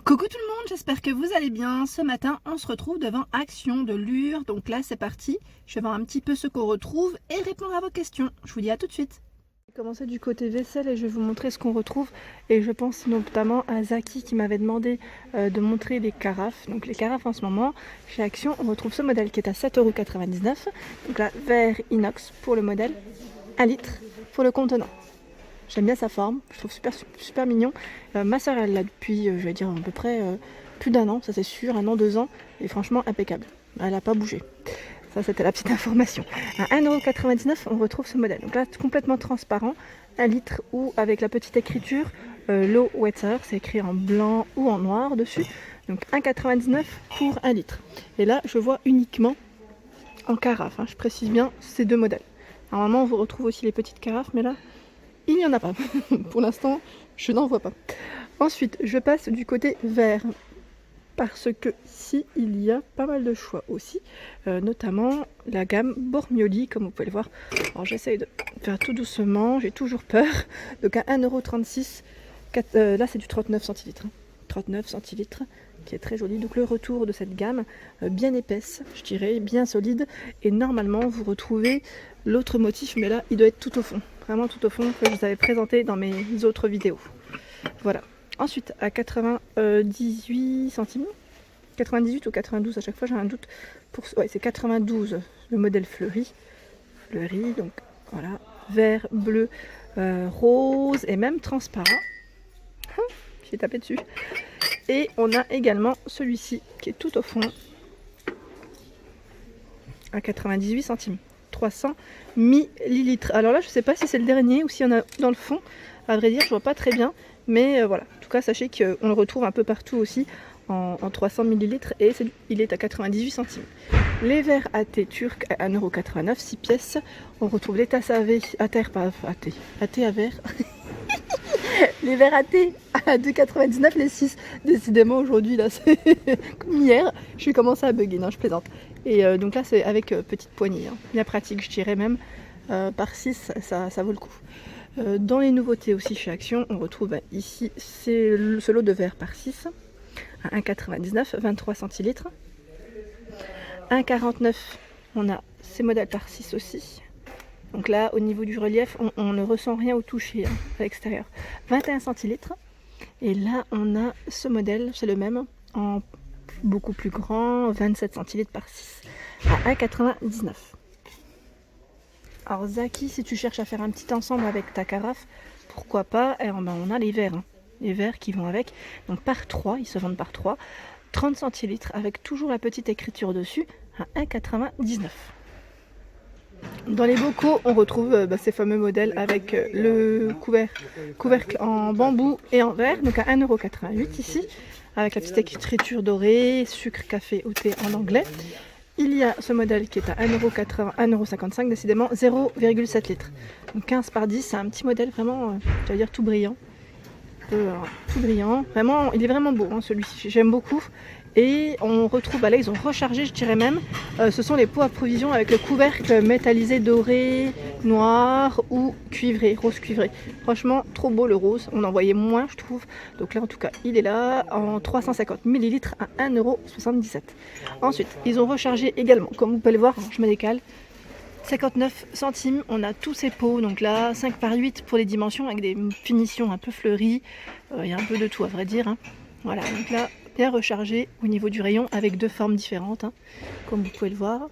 Coucou tout le monde, j'espère que vous allez bien. Ce matin, on se retrouve devant Action de Lure. Donc là, c'est parti. Je vais voir un petit peu ce qu'on retrouve et répondre à vos questions. Je vous dis à tout de suite. Je vais commencer du côté vaisselle et je vais vous montrer ce qu'on retrouve. Et je pense notamment à Zaki qui m'avait demandé de montrer les carafes. Donc les carafes en ce moment, chez Action, on retrouve ce modèle qui est à 7,99 €. Donc là, verre inox pour le modèle, 1 litre pour le contenant. J'aime bien sa forme, je trouve super mignon. Ma soeur elle l'a depuis, je vais dire à peu près plus d'1 an, ça c'est sûr, 1 an, 2 ans, et franchement impeccable. Elle n'a pas bougé. Ça c'était la petite information. À 1,99 € on retrouve ce modèle. Donc là complètement transparent, 1 litre ou avec la petite écriture low water, c'est écrit en blanc ou en noir dessus. Donc 1,99 € pour 1 litre. Et là je vois uniquement en carafe, je précise bien ces deux modèles. Normalement on vous retrouve aussi les petites carafes, mais là il n'y en a pas. Pour l'instant, je n'en vois pas. Ensuite, je passe du côté vert. Parce que ici, il y a pas mal de choix aussi. Notamment la gamme Bormioli, comme vous pouvez le voir. Alors j'essaye de faire tout doucement, j'ai toujours peur. Donc à 1,36 €, là c'est du 39 centilitres. 39 centilitres, qui est très joli. Donc le retour de cette gamme, bien épaisse, je dirais, bien solide. Et normalement, vous retrouvez l'autre motif, mais là, il doit être tout au fond. Vraiment tout au fond, que je vous avais présenté dans mes autres vidéos. Voilà. Ensuite, à 98 centimes, 98 ou 92, à chaque fois j'ai un doute. Ouais, c'est 92, le modèle fleuri. Fleuri, donc voilà. Vert, bleu, rose et même transparent. J'ai tapé dessus. Et on a également celui-ci qui est tout au fond à 98 centimes. 300 millilitres. Alors là, je ne sais pas si c'est le dernier ou s'il y en a dans le fond. À vrai dire, je vois pas très bien. Mais voilà. En tout cas, sachez qu'on le retrouve un peu partout aussi en 300 millilitres et il est à 98 centimes. Les verres AT turcs à 1,89 €, 6 pièces. On retrouve les tasses à terre, pas AT à verre. Les verres AT à 2,99 € les 6. Décidément aujourd'hui là c'est comme hier, je suis commencé à bugger, non je plaisante. Et donc là c'est avec petite poignée, bien pratique je dirais même, par 6 ça vaut le coup. Dans les nouveautés aussi chez Action, on retrouve ici ce lot de verre par 6 à 1,99 €, 23 centilitres. 1,49 €, on a ces modèles par 6 aussi. Donc là, au niveau du relief, on ne ressent rien au toucher à l'extérieur. 21 centilitres. Et là, on a ce modèle, c'est le même, en beaucoup plus grand, 27 centilitres par 6, à 1,99 €. Alors Zaki, si tu cherches à faire un petit ensemble avec ta carafe, pourquoi pas, on a les verres. Les verres qui vont avec. Donc par 3, ils se vendent par 3. 30 centilitres avec toujours la petite écriture dessus, à 1,99 €. Dans les bocaux, on retrouve ces fameux modèles avec le couvercle en bambou et en verre, donc à 1,88 € ici, avec la petite écriture dorée, sucre, café ou thé en anglais. Il y a ce modèle qui est à 1,55 €, décidément 0,7 litres. Donc 15 par 10, c'est un petit modèle vraiment, j'allais dire tout brillant. Tout brillant, vraiment, il est vraiment beau celui-ci, j'aime beaucoup. Et on retrouve, là ils ont rechargé je dirais même, ce sont les pots à provision avec le couvercle métallisé doré, noir ou cuivré, rose cuivré. Franchement trop beau le rose, on en voyait moins je trouve. Donc là en tout cas il est là en 350 millilitres à 1,77 €. Ensuite ils ont rechargé également, comme vous pouvez le voir, je me décale, 59 centimes, on a tous ces pots, donc là 5 par 8 pour les dimensions avec des finitions un peu fleuries, il y a un peu de tout à vrai dire. Voilà, donc là bien rechargé au niveau du rayon avec deux formes différentes, comme vous pouvez le voir.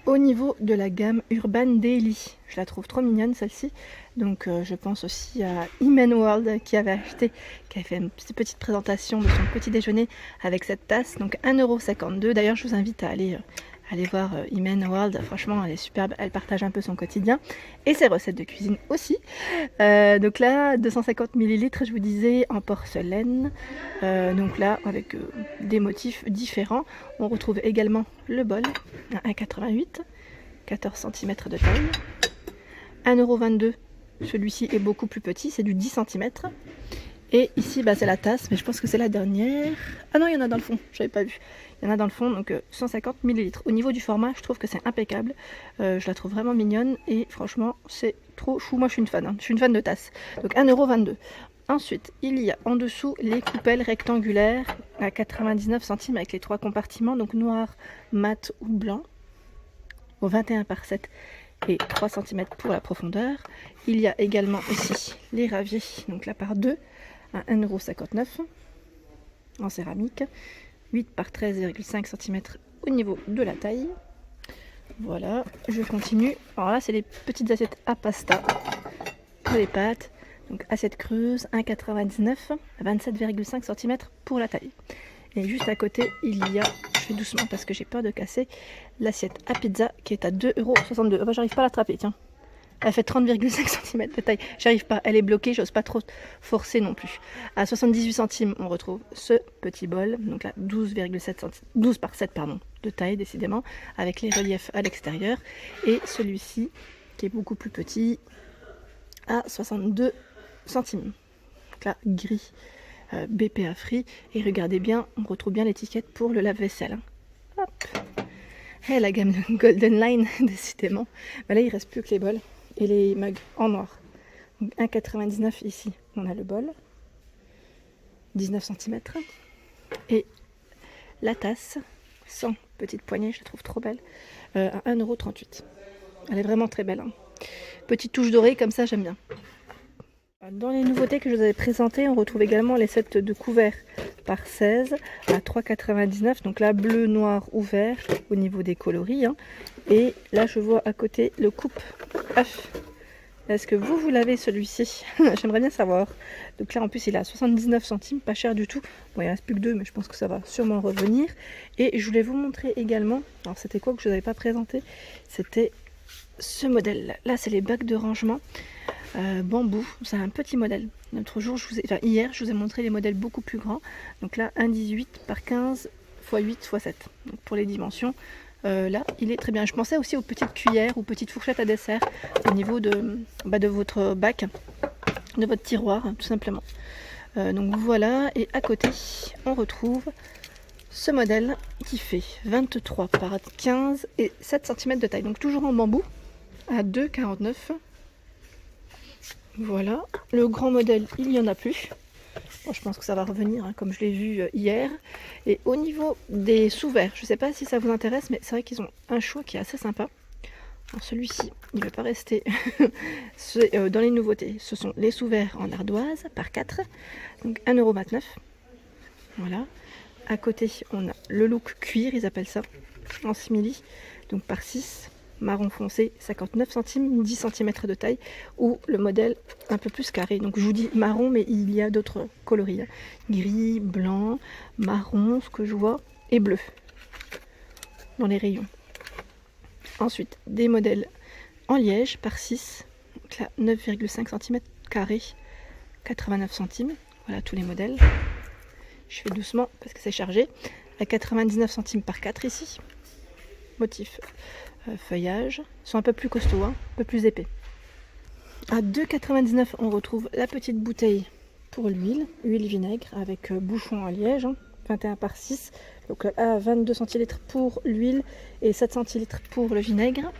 Au niveau de la gamme Urban Daily, je la trouve trop mignonne celle-ci, donc je pense aussi à Imen World qui avait fait une petite présentation de son petit déjeuner avec cette tasse, donc 1,52 €. D'ailleurs je vous invite à aller voir Imen World, franchement elle est superbe, elle partage un peu son quotidien et ses recettes de cuisine aussi. Donc là 250 millilitres je vous disais en porcelaine, donc là avec des motifs différents. On retrouve également le bol à 1,88 €, 14 cm de taille, 1,22 €. Celui-ci est beaucoup plus petit, c'est du 10 cm. Et ici c'est la tasse, mais je pense que c'est la dernière. Ah non, il y en a dans le fond, j'avais pas vu. Il y en a dans le fond, donc 150 millilitres. Au niveau du format, je trouve que c'est impeccable. Je la trouve vraiment mignonne et franchement, c'est trop chou. Moi, je suis une fan. Je suis une fan de tasses. Donc 1,22 €. Ensuite, il y a en dessous les coupelles rectangulaires à 99 centimes avec les 3 compartiments, donc noir, mat ou blanc, au 21 par 7 et 3 cm pour la profondeur. Il y a également ici les raviers, donc là par 2 à 1,59 € en céramique, 8 par 13,5 cm au niveau de la taille. Voilà, je continue. Alors là, c'est les petites assiettes à pasta pour les pâtes. Donc assiette creuse, 1,99 €, 27,5 cm pour la taille. Et juste à côté, il y a, je fais doucement parce que j'ai peur de casser, l'assiette à pizza qui est à 2,62 €. Oh bah, j'arrive pas à l'attraper, tiens. Elle fait 30,5 cm de taille. J'arrive pas, elle est bloquée, j'ose pas trop forcer non plus. À 78 centimes, on retrouve ce petit bol. Donc là, 12,7 cm, 12 par 7 pardon, de taille décidément, avec les reliefs à l'extérieur. Et celui-ci, qui est beaucoup plus petit, à 62 centimes. Donc là, gris, BPA free. Et regardez bien, on retrouve bien l'étiquette pour le lave-vaisselle. Hop. Et la gamme de Golden Line, décidément. Bah là, il ne reste plus que les bols et les mugs en noir. Donc 1,99 ici, on a le bol. 19 cm. Et la tasse, sans petite poignée, je la trouve trop belle, à 1,38 €. Elle est vraiment très belle. Hein. Petite touche dorée, comme ça, j'aime bien. Dans les nouveautés que je vous avais présentées, on retrouve également les sets de couverts par 16 à 3,99 €. Donc là, bleu, noir ou vert au niveau des coloris. Hein. Et là, je vois à côté le coupe œuf. Est-ce que vous l'avez celui-ci? J'aimerais bien savoir. Donc là, en plus, il est à 79 centimes, pas cher du tout. Bon, il ne reste plus que 2, mais je pense que ça va sûrement revenir. Et je voulais vous montrer également, alors c'était quoi que je ne vous avais pas présenté? C'était ce modèle. Là, c'est les bacs de rangement. Bambou, c'est un petit modèle. L'autre jour, hier, je vous ai montré les modèles beaucoup plus grands. Donc là, 1,18 par 15 x 8 x 7. Donc pour les dimensions, là, il est très bien. Je pensais aussi aux petites cuillères ou petites fourchettes à dessert au niveau de votre bac, de votre tiroir, tout simplement. Donc voilà, et à côté, on retrouve ce modèle qui fait 23 par 15 et 7 cm de taille. Donc toujours en bambou, à 2,49 €. Voilà, le grand modèle, il n'y en a plus. Bon, je pense que ça va revenir, hein, comme je l'ai vu hier. Et au niveau des sous-verres, je ne sais pas si ça vous intéresse, mais c'est vrai qu'ils ont un choix qui est assez sympa. Alors celui-ci, il ne va pas rester dans les nouveautés. Ce sont les sous-verres en ardoise par 4, donc 1,29 €. Voilà. À côté, on a le look cuir, ils appellent ça, en simili, donc par 6. Marron foncé, 59 centimes, 10 cm de taille, ou le modèle un peu plus carré. Donc je vous dis marron, mais il y a d'autres coloris. Hein. Gris, blanc, marron, ce que je vois, et bleu dans les rayons. Ensuite, des modèles en liège par 6, donc là 9,5 cm carré, 89 centimes. Voilà tous les modèles. Je fais doucement parce que c'est chargé. À 99 centimes par 4 ici. Motif feuillage, ils sont un peu plus costauds, hein, un peu plus épais. À 2,99 € on retrouve la petite bouteille pour l'huile, huile vinaigre avec bouchon en liège, hein, 21 par 6, donc à 22 centilitres pour l'huile et 7 centilitres pour le vinaigre.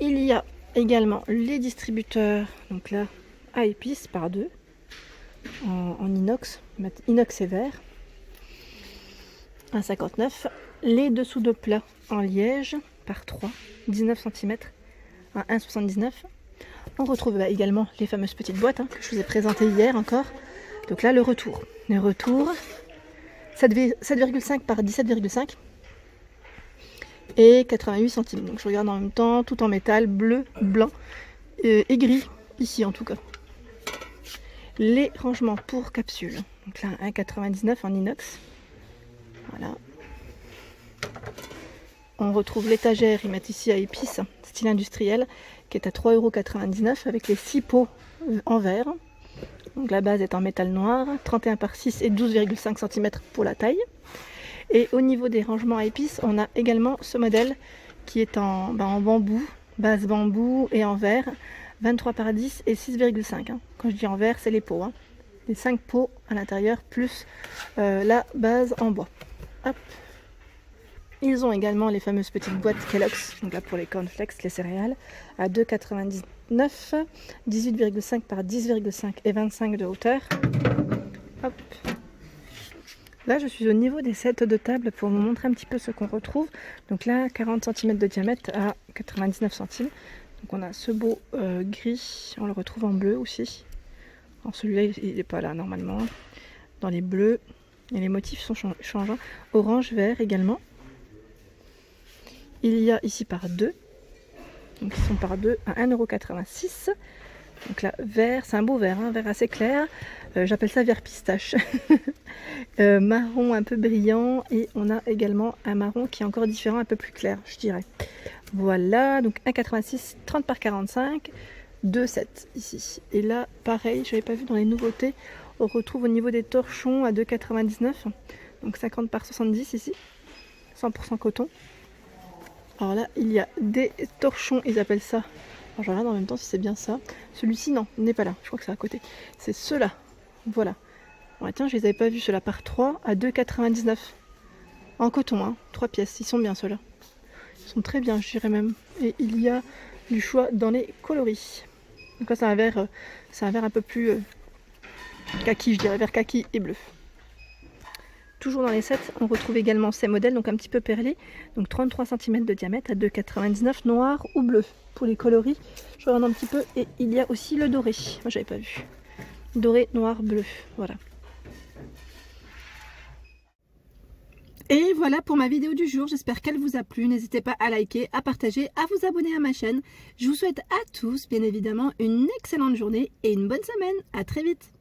Il y a également les distributeurs, donc là à épices par 2 en inox, inox et verre, 1,59 €. Les dessous de plat en liège par 3, 19 cm à 1,79 €. On retrouve également les fameuses petites boîtes hein, que je vous ai présentées hier encore. Donc là, le retour. Le retour, 7,5 par 17,5 et 88 centimes. Donc je regarde en même temps, tout en métal, bleu, blanc et gris, ici en tout cas. Les rangements pour capsules. Donc là, 1,99 € en inox. Voilà. On retrouve l'étagère, ils mettent ici à épices, style industriel, qui est à 3,99 € avec les 6 pots en verre. Donc la base est en métal noir, 31 par 6 et 12,5 cm pour la taille. Et au niveau des rangements à épices, on a également ce modèle qui est en bambou, base bambou et en verre, 23 par 10 et 6,5. Hein. Quand je dis en verre, c'est les pots. Hein. Les 5 pots à l'intérieur plus la base en bois. Hop. Ils ont également les fameuses petites boîtes Kellogg's, donc là pour les cornflakes, les céréales, à 2,99 9, 18,5 par 10,5 et 25 de hauteur. Hop. Là, je suis au niveau des sets de table pour vous montrer un petit peu ce qu'on retrouve. Donc là, 40 cm de diamètre à 99 centimes. Donc on a ce beau gris, on le retrouve en bleu aussi. Alors celui-là, il n'est pas là normalement. Dans les bleus, et les motifs sont changeants. Orange, vert également. Il y a ici par 2. Donc ils sont par 2 à 1,86 €. Donc là, vert, c'est un beau vert, vert assez clair. J'appelle ça vert pistache. Marron un peu brillant. Et on a également un marron qui est encore différent, un peu plus clair, je dirais. Voilà, donc 1,86, 30 par 45, 2,7 ici. Et là, pareil, je n'avais pas vu dans les nouveautés, on retrouve au niveau des torchons à 2,99, donc 50 par 70 ici, 100% coton. Alors là, il y a des torchons, ils appellent ça. Alors je regarde en même temps si c'est bien ça. Celui-ci, non, il n'est pas là, je crois que c'est à côté. C'est ceux-là, voilà. Ouais, tiens, je les avais pas vus, ceux-là par 3 à 2,99. En coton, 3 pièces, ils sont bien ceux-là. Ils sont très bien, je dirais même. Et il y a du choix dans les coloris. Donc là, c'est un vert un peu plus kaki, je dirais, vert kaki et bleu. Toujours dans les sets, on retrouve également ces modèles, donc un petit peu perlés. Donc 33 cm de diamètre à 2,99, noir ou bleu. Pour les coloris, je regarde un petit peu. Et il y a aussi le doré. Moi, j'avais pas vu. Doré, noir, bleu. Voilà. Et voilà pour ma vidéo du jour, j'espère qu'elle vous a plu. N'hésitez pas à liker, à partager, à vous abonner à ma chaîne. Je vous souhaite à tous, bien évidemment, une excellente journée et une bonne semaine. À très vite.